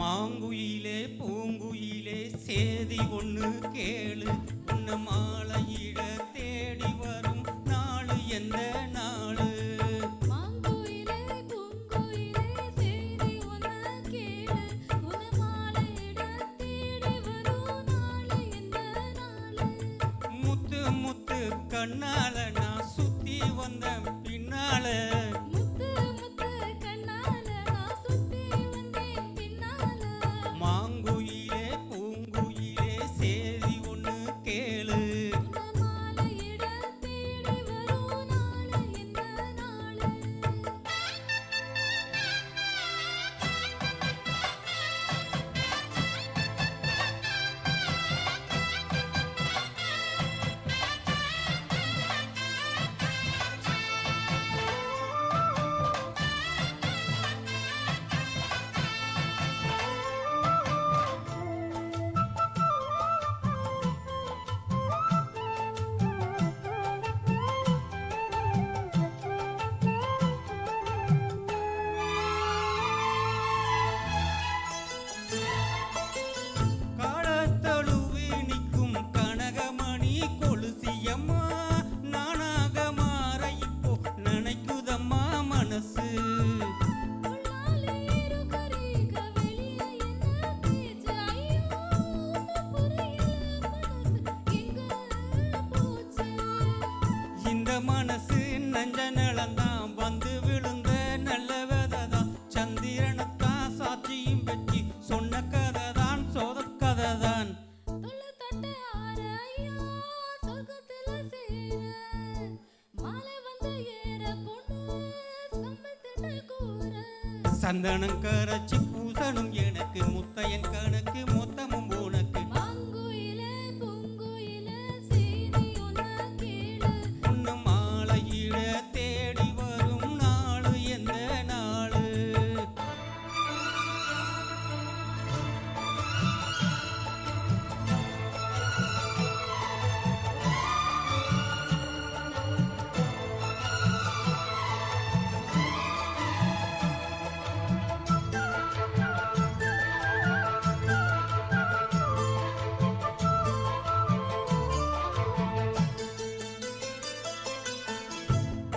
மாங்குயிலே பூங்குயிலே சேதி ஒண்ணு கேளு, உன்ன மாலையிட தேடி வரும் நாளு எந்த நாளு? மாங்குயிலே பூங்குயிலே சேதி ஒண்ணு கேளு, உன்ன மாலையிட தேடி வரும் நாளு எந்த நாளு? முத்து முத்து கண்ணால நான் சுத்தி வந்த பின்னால, முத்து முத்து கண்ணால நான் சுத்தி வந்தேன் பின்னால. மாங்குயிலே பூங்குயிலே சேதி ஒண்ணு கேளு. உன்ன மாலையிட தேடி வரும் நாளு எந்த நாளு? காலத்தழுவி நிற்கும் கனகமணி கொலுசியம்மா, நானாக மாற இப்போ நினைக்குதம்மா மனசு. உள்ளாலே இருக்கறீக வெளிய என்ன பேச்சு? ஐயோ புரியல மனசு எங்க போச்சு? இந்த மனசு நஞ்ச நிலந்தான் வந்து விழுந்த நல்ல விதைதான், சந்திரனத்தான் சாட்சியும் வச்சு சொன்ன கதைதான் சோதக்கதைதான். தொல்லை தொட்ட ஆற ஐயா சொர்க்கத்துல சேர, மாலை வந்து ஏற பொண்ணு சம்பத்திட்ட கூற. சந்தனம் கரைச்சி பூசணும் எனக்கு, முத்தையன் கணக்கு மொத்தமும் உனக்கு. மாங்குயிலே பூங்குயிலே சேதி ஒண்ணு கேளு, உன்ன மாலையிட தேடி வரும் நாளு எந்த நாளு?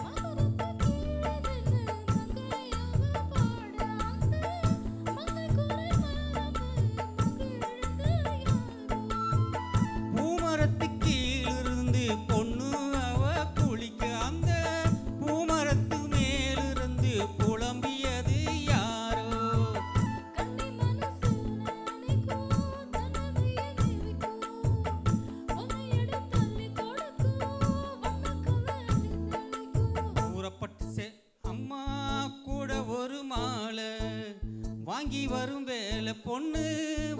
மகரத்து கீழே நின்னு மங்கையாக பாட, அந்த மங்கை குறை மரபு மகிழ்ந்து யாரோ. பூமரத்து கீழிருந்து பொண்ணு அவ குளிக்க, அந்த பூமரத்து மேலிருந்து புலம்பியது யாரோ? கண்ணி மனசு நினைக்கும் தன்னமையை நினைக்கும், உன்னை எடுத்தள்ளி கொடுக்கும் வண்ணக்கு வேண்டித்தளிக்கும். கூறப்பட்டு அம்மா கூட ஒரு மாலை வாங்கி வரும் வேலை, பொண்ணு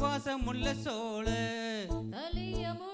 வாசமுள்ள சோலை. தலியமோ